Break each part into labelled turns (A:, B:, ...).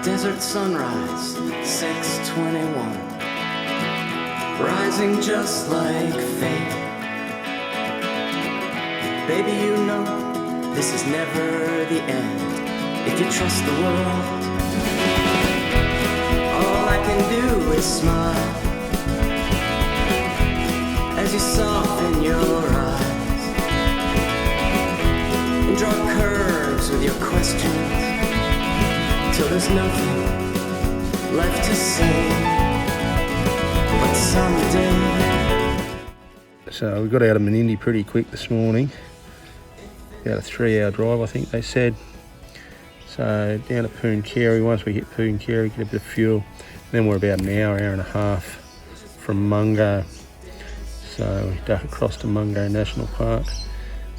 A: Desert sunrise, 6:21. Rising just like fate. Baby, you know this is never the end. If you trust the world, all I can do is smile as you soften your eyes and draw curves with your questions till there's nothing left to say. But someday.
B: So we got out of Menindee pretty quick this morning. About a 3-hour drive, I think they said. So down to Pooncarie. Once we hit Pooncarie, get a bit of fuel. Then we're about an hour and a half from Mungo. So we duck across to Mungo National Park.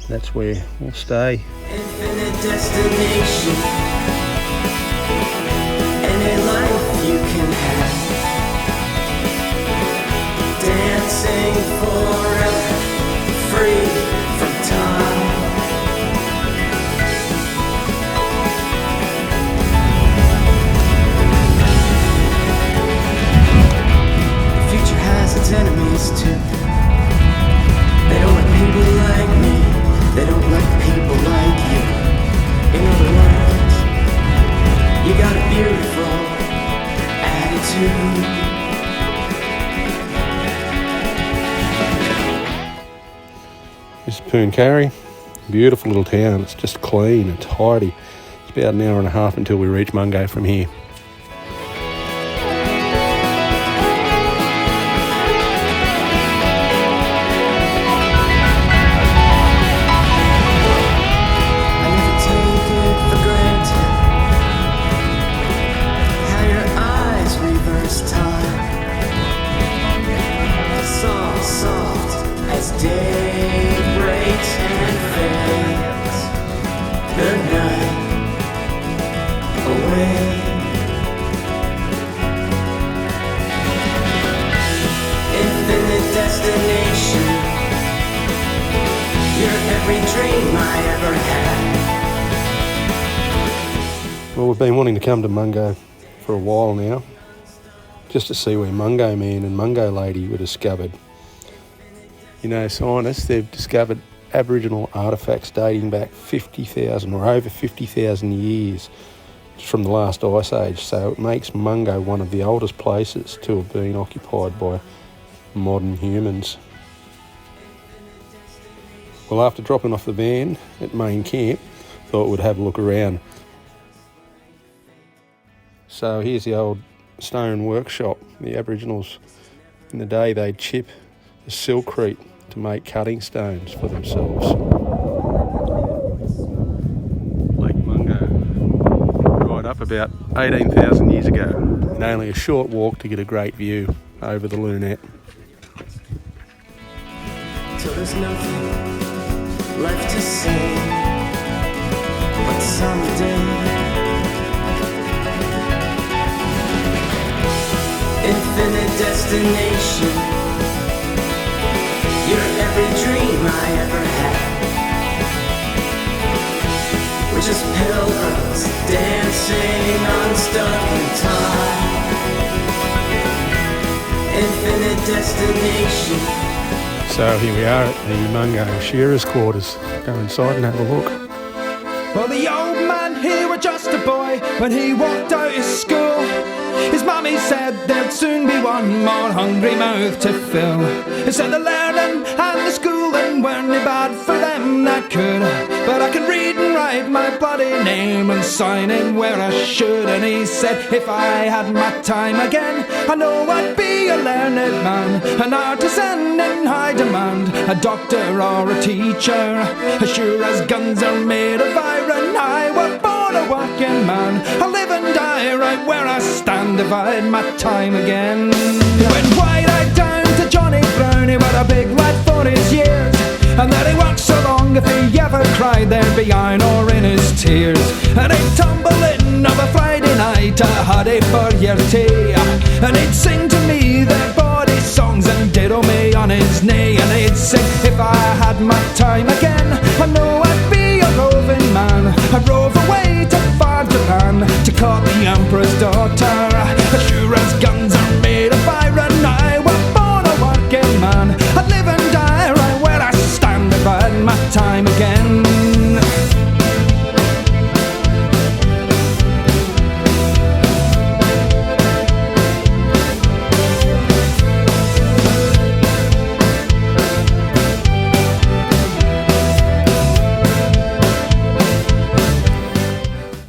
B: That's where we'll stay.
A: Infinite destination. Any life you can have. Dancing forever, free from time. The future has its enemies too. They don't like people like me. They don't like people like you. In other words, you got a beautiful attitude.
B: This is Pooncarie, beautiful little town. It's just clean and tidy. It's about an hour and a half until we reach Mungo from here.
A: I never take it for granted how your eyes reverse time. Soft as day breaks and fades the night away. Infinite destination. You're every dream I ever had.
B: Well, we've been wanting to come to Mungo for a while now, just to see where Mungo Man and Mungo Lady were discovered. You know, scientists, they've discovered Aboriginal artefacts dating back 50,000 or over 50,000 years from the last ice age, so it makes Mungo one of the oldest places to have been occupied by modern humans. Well, after dropping off the van at main camp, thought we'd have a look around. So here's the old stone workshop. The Aboriginals in the day, they'd chip the silkcrete to make cutting stones for themselves. Lake Mungo, right up about 18,000 years ago, and only a short walk to get a great view over the Lunette.
A: Till there's nothing left to say. But someday, infinite destination. You're every dream I ever had. We're just pilgrims dancing unstuck in time. Infinite destination.
B: So here we are at the Mungo Shearers' quarters. Go inside and have a look.
C: Well, the old man, he was just a boy when he walked out of school. His mommy said there'd soon be one more hungry mouth to fill. He said the learning and the schooling weren't bad for them that could, but I can read and write my bloody name and sign in where I should. And he said if I had my time again, I know I'd be a learned man, an artisan in high demand, a doctor or a teacher. As sure as guns are made of iron, I was born a working man. I live and die right where I stand if I had my time again. Went wide-eyed down to Johnny Brown, he was a big lad for his years, and that he worked so long if he ever cried there'd be iron or in his tears. And he'd tumble in of a Friday night, a huddy for your tea, and he'd sing to me their body songs and diddle me on his knee. And he'd say if I had my time again, I know I'd be a roving man. I'd rove away to far Japan to court the Emperor's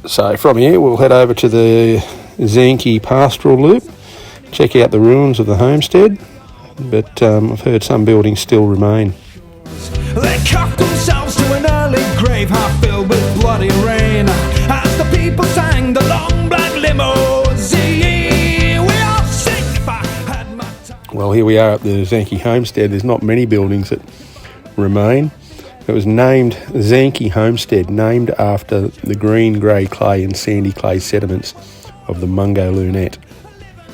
B: So from here we'll head over to the Zenki pastoral loop, check out the ruins of the homestead, but I've heard some buildings still remain.
C: They cocked themselves to an early grave, half filled with bloody rain, as the people sang the long black limousine. We all sing if I had my time.
B: Well, here we are at the Zankye Homestead. There's not many buildings that remain. It was named Zankye Homestead, named after the green, grey clay and sandy clay sediments of the Mungo Loop.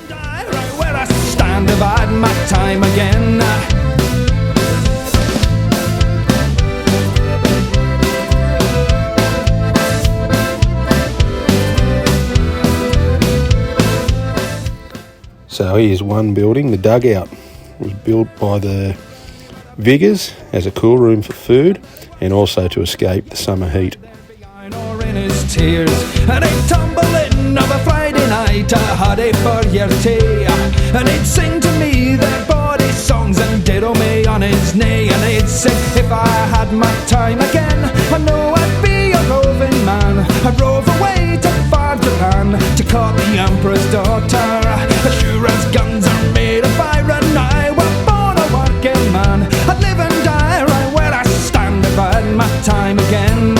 C: Right where I stand if I had my time again.
B: So here's one building. The dugout was built by the Viggers as a cool room for food and also to escape the summer heat.
C: Or in his tears, and he'd tumble in of a Friday night, a huddy for your tea, and he'd sing to me their body songs and diddle me on his knee, and he'd sing, if I had my time again, I know I'd be a roving man. I'd rove away to far Japan to court the emperor's daughter. As sure as guns are made of iron, I was born a working man. I'd live and die right where I stand if I had my time again.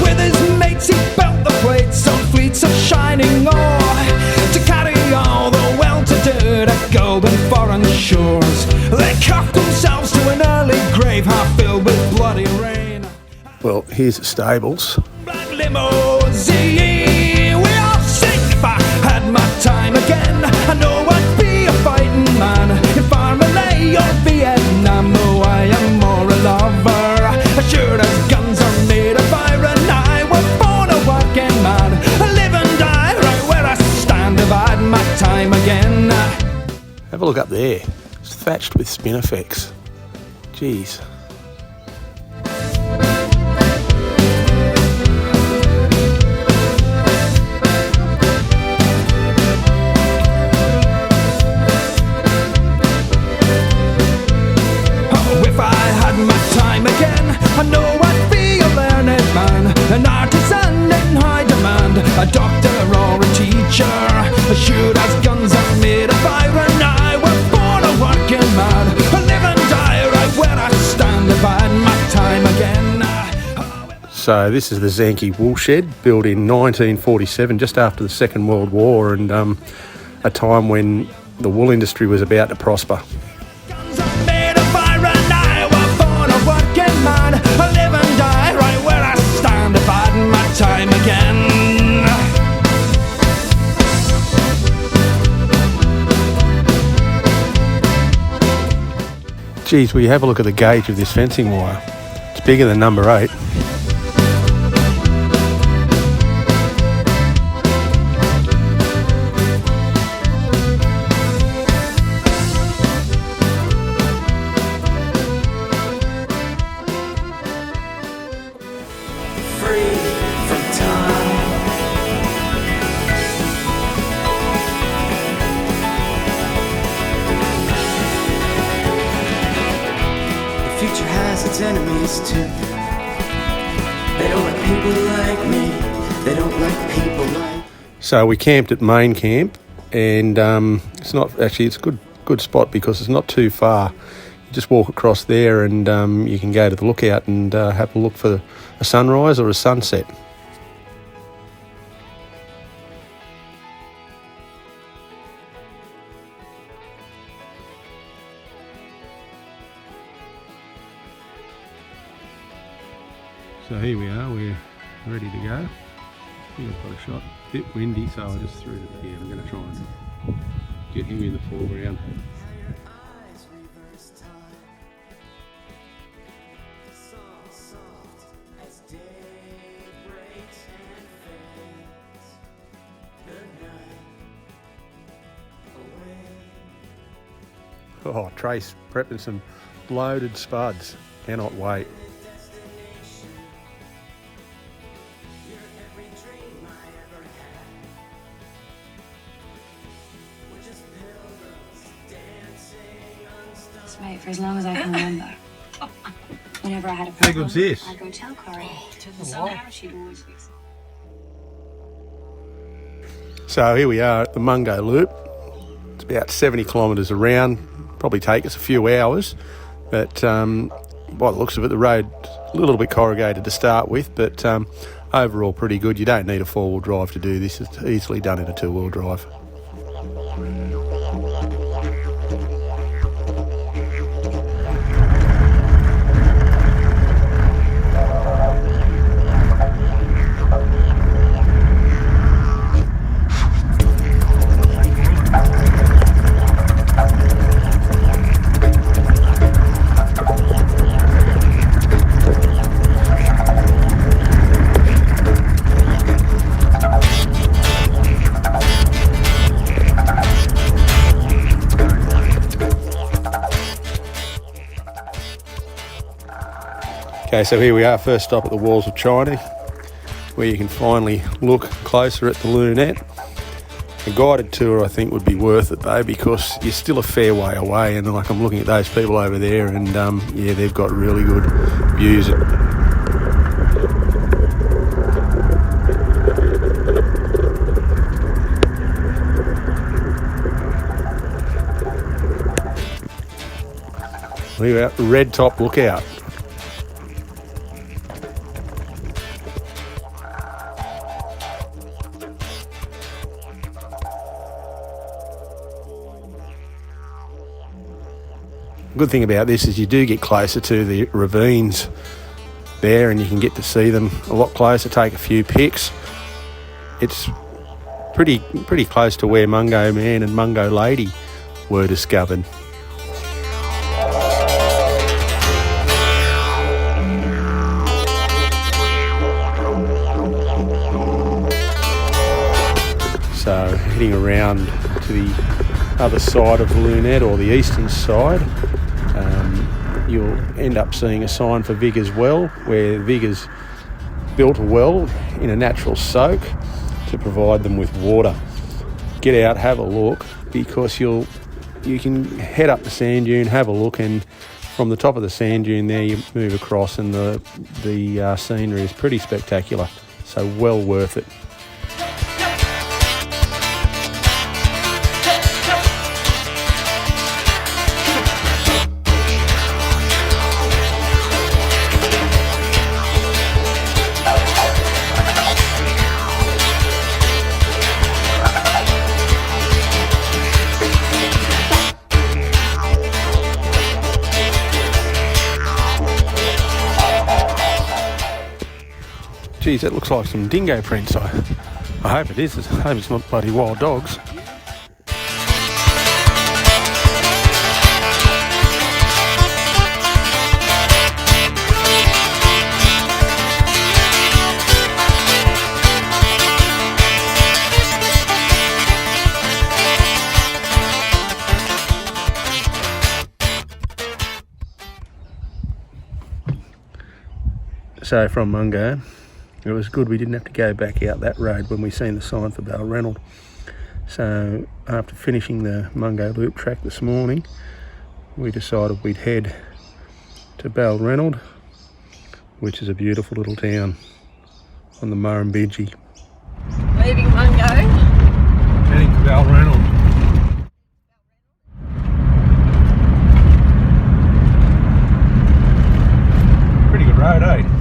C: With his mates he built the plates on fleets of shining ore to carry all the well-to-do to golden foreign shores. They cocked themselves to an early grave, half filled with bloody rain.
B: Well, here's the stables.
C: Black limousine, we all sing if I had my time again. I know I'd be a fighting man if I'm Malay or Vietnam, though I am more a lover. As sure as guns are made of iron, I was born a working man. I live and die right where I stand if I had my time again.
B: Have a look up there. It's thatched with spinifex. Jeez.
C: Oh, if I had my time again, I know I'd be a learned man, an artisan in high demand, a doctor or a teacher. As sure as guns are made of iron, I was born a working man. I live and die right where I stand if I had my time again.
B: So this is the Zankye woolshed, built in 1947, just after the Second World War, and a time when the wool industry was about to prosper.
C: Guns are made of iron, I was born a working man. I live and die right where I stand if I had my time again.
B: Geez, will you have a look at the gauge of this fencing wire? It's bigger than number 8.
A: Free from time. The future has its enemies too. They don't like people like me. They don't like people like.
B: So we camped at main camp, and it's not actually, it's a good spot because it's not too far. You just walk across there, and you can go to the lookout and have a look for a sunrise or a sunset. So here we are, we're ready to go. I think I've got a shot. A bit windy, so I just threw it here. I'm going to try and get him in the foreground. Oh, Trace prepping some loaded spuds. Cannot wait.
D: for as long as I can remember. Whenever I had a
B: How
D: problem,
B: good's this?
D: I'd go tell Corey. Somehow she'd always fix it.
B: So here we are at the Mungo Loop. It's about 70 kilometres around. Probably take us a few hours, but by the looks of it, the road's a little bit corrugated to start with, but overall pretty good. You don't need a four-wheel drive to do this. It's easily done in a two-wheel drive. Okay, so here we are, first stop at the Walls of China, where you can finally look closer at the lunette. A guided tour I think would be worth it though, because you're still a fair way away, and like I'm looking at those people over there, and yeah, they've got really good views. Look at that red top lookout. Good thing about this is you do get closer to the ravines there, and you can get to see them a lot closer, take a few pics. It's pretty close to where Mungo Man and Mungo Lady were discovered. So heading around to the other side of the lunette, or the eastern side, you'll end up seeing a sign for Vigor's Well, where Vigor's built a well in a natural soak to provide them with water. Get out, have a look, because you can head up the sand dune, have a look, and from the top of the sand dune there you move across, and the scenery is pretty spectacular, so well worth it. Geez, that looks like some dingo prints. I hope it is. I hope it's not bloody wild dogs. So from Mungo, it was good we didn't have to go back out that road when we seen the sign for Reynold. So after finishing the Mungo Loop track this morning, we decided we'd head to Reynold, which is a beautiful little town on the Murrumbidgee.
E: Leaving Mungo.
B: Heading to Reynold. Pretty good road, eh?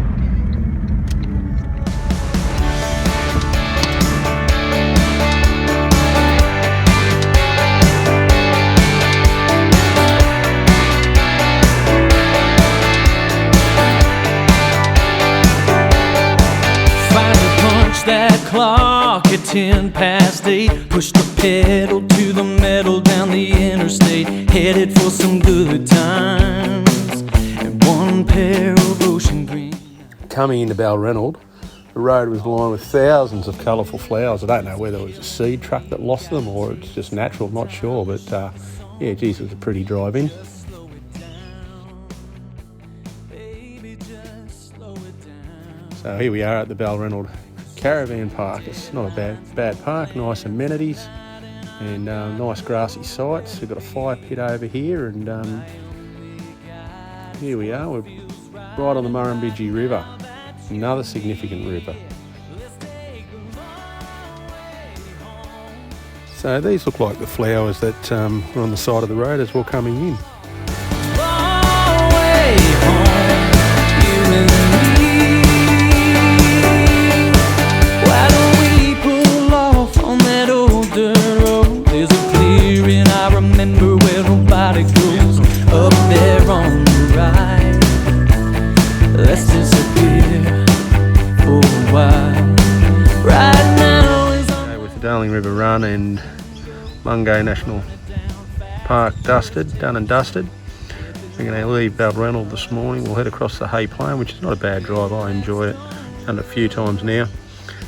C: That clock at 8:10, pushed the pedal to the metal down the interstate, headed for some good times and one pair of ocean green.
B: Coming into Reynold, the road was lined with thousands of colourful flowers. I don't know whether it was a seed truck that lost them or it's just natural, I'm not sure, but yeah, geez, it was a pretty drive-in. So here we are at the Reynold Caravan Park. It's not a bad park, nice amenities and nice grassy sites. We've got a fire pit over here, and Here we are, we're right on the Murrumbidgee River, another significant river. So these look like the flowers that were on the side of the road as we're coming in.
C: Up there on the right, let's disappear for a while. Right now is on
B: With the Darling River Run and Mungo National Park done and dusted. We're going to leave Reynold this morning. We'll head across the Hay Plain, which is not a bad drive. I enjoy it. Done it a few times now.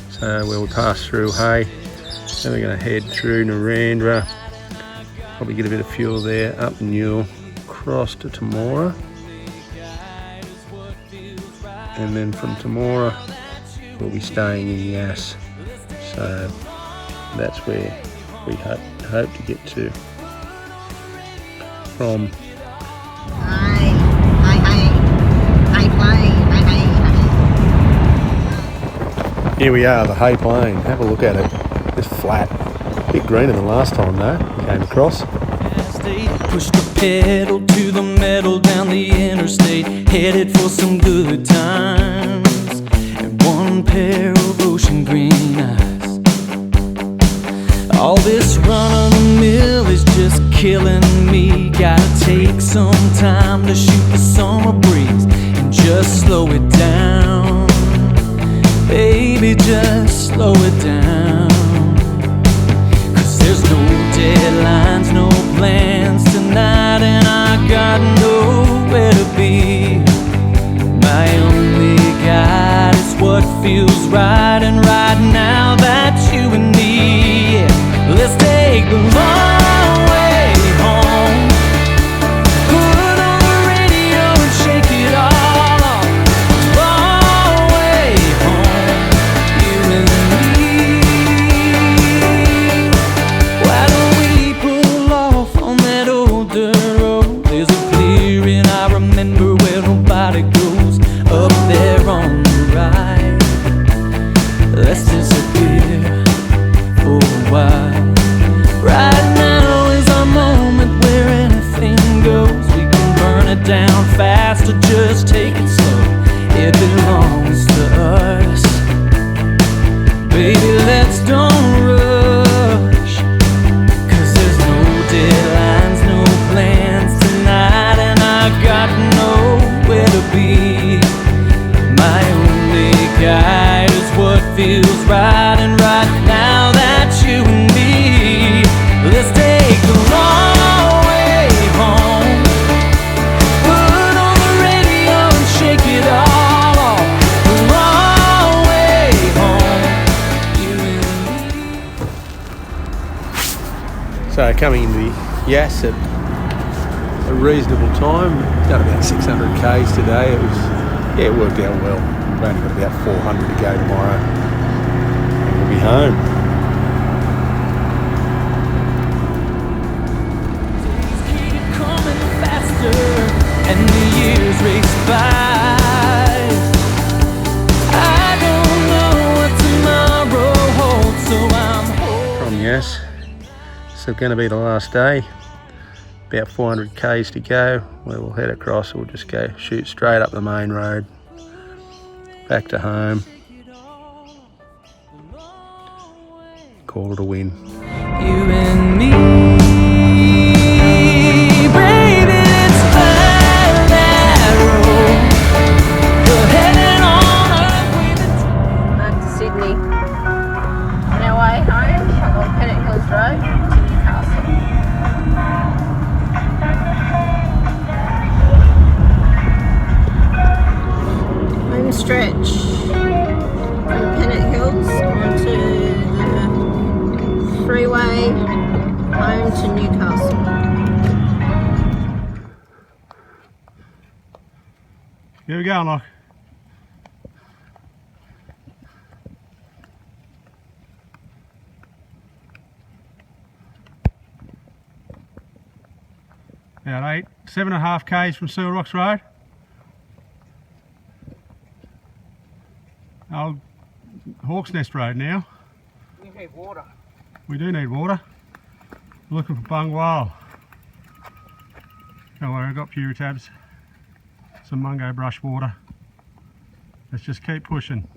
B: So we'll pass through Hay. Then we're going to head through Narandra. Probably get a bit of fuel there, up Newell, across to Temora, and then from Temora we'll be staying in Yass. So that's where we hope to get to from. Here we are, the Hay Plain. Have a look at it. It's flat. A bit greener than last time though, we came across.
C: push the pedal to the metal down the interstate, headed for some good times and one pair of ocean green eyes. All this run-of-the-mill is just killing me. Gotta take some time to shoot the summer breeze and just slow it down. Baby, just slow it down. 'Cause there's no deadlines, no plans tonight, and I got nowhere to be. My only guide is what feels right, and right now that's you and me. Yeah. Let's take the long way home. Put on the radio and shake it all off. Long way home, you and me. Why don't we pull off on that old dirt road? There's a clearing I remember where nobody goes. Up there on the right, let's disappear for a while. Right now is our moment where anything goes. We can burn it down fast or just take it slow. It belongs to us. Baby, let's don't rush. 'Cause there's no deadlines, no plans tonight, and I got nowhere to be. My only guide is what feels right, and right now that's you and me. Let's take the long way home. Put on the radio and shake it all off. The long way home, you and me.
B: So coming into the Yass at a reasonable time, done about 600 k's today. It worked out well. We've only got about 400 to go tomorrow, and we'll be home.
C: Days keep coming faster, and the years race by. I don't know what tomorrow holds, so I'm
B: From Yass, so going to be the last day. About 400 k's to go. Where we'll head across. We'll just go shoot straight up the main road, back to home. Call it a win.
C: you and me. Baby, let's find that road. We're heading on up with it.
E: Back to Sydney. On our way home along Pennant Hills Road to Newcastle. Home stretch from Pennant Hills onto the freeway home to Newcastle.
B: Here we go, Lock. About 7.5 k's from Seal Rocks Road. Old Hawk's Nest Road now.
F: We need water.
B: We do need water. We're looking for bung whale. Don't worry, I've got Puritabs, some Mungo brush water. Let's just keep pushing.